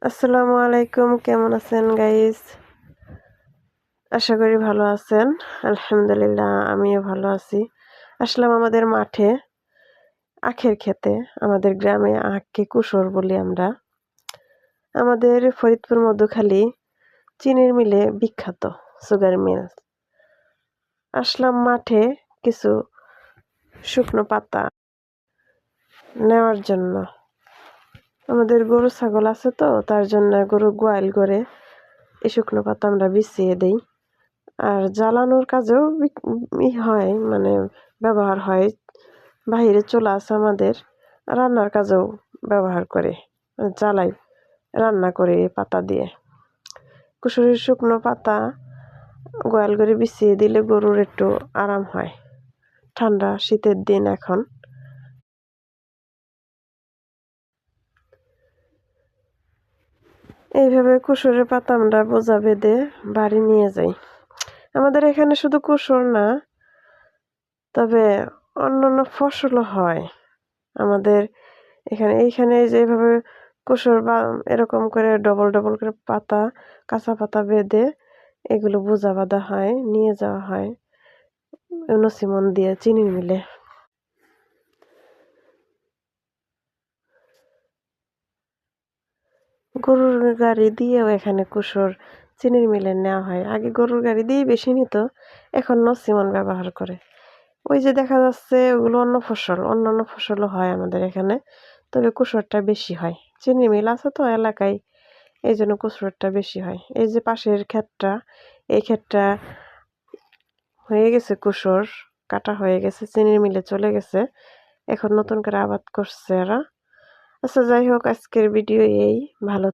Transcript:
আসসালামু আলাইকুম, কেমন আছেন গাইস? আশা করি ভালো আছেন। আলহামদুলিল্লাহ আমিও ভালো আছি। আসলাম আমাদের মাঠে, আখের ক্ষেতে। আমাদের গ্রামে আখকে কুশর বলি আমরা। আমাদের ফরিদপুর মধ্যখালী চিনির মিলে বিখ্যাত, সুগার মিল। আসলাম মাঠে কিছু শুকনো পাতা নেওয়ার জন্য। আমাদের গরু ছাগল আছে তো, তার জন্য গরু গোয়াল করে এই শুকনো পাতা আমরা বিছিয়ে দেই। আর জ্বালানোর কাজেও হয়, মানে ব্যবহার হয়। বাহিরে চুলা আছে আমাদের, রান্নার কাজেও ব্যবহার করে, জ্বালাই, রান্না করে এই পাতা দিয়ে। কুশরীর শুকনো পাতা গোয়াল করে বিছিয়ে দিলে গরুর একটু আরাম হয়। ঠান্ডা শীতের দিন এখন। এইভাবে কুশরের পাতা আমরা বোঝা বেঁধে বাড়ি নিয়ে যাই। আমাদের এখানে শুধু কুশর না, তবে অন্যান্য ফসলও হয় আমাদের এইখানে যেভাবে কুশর বা এরকম করে ডবল ডবল করে পাতা, কাঁচা পাতা বেঁধে এগুলো বোঝা বাঁধা হয়, নিয়ে যাওয়া হয় নসিমন দিয়ে চিনির মিলে। গরুর গাড়ি দিয়েও এখানে কুশর চিনির মিলে নেওয়া হয়। আগে গরুর গাড়ি দিয়ে বেশি নিত, এখন নসিমন ব্যবহার করে। ওই যে দেখা যাচ্ছে ওগুলো অন্যান্য ফসলও হয় আমাদের এখানে, তবে কুশরটা বেশি হয়। চিনির মিল আছে তো এলাকায়, এই জন্য কুশরটা বেশি হয়। এই যে পাশের ক্ষেতটা, এই ক্ষেতটা হয়ে গেছে কুশর, কাটা হয়ে গেছে, চিনির মিলে চলে গেছে, এখন নতুন করে আবাদ করছে এরা। আচ্ছা, যাই হোক, আজকের ভিডিও এই। ভালো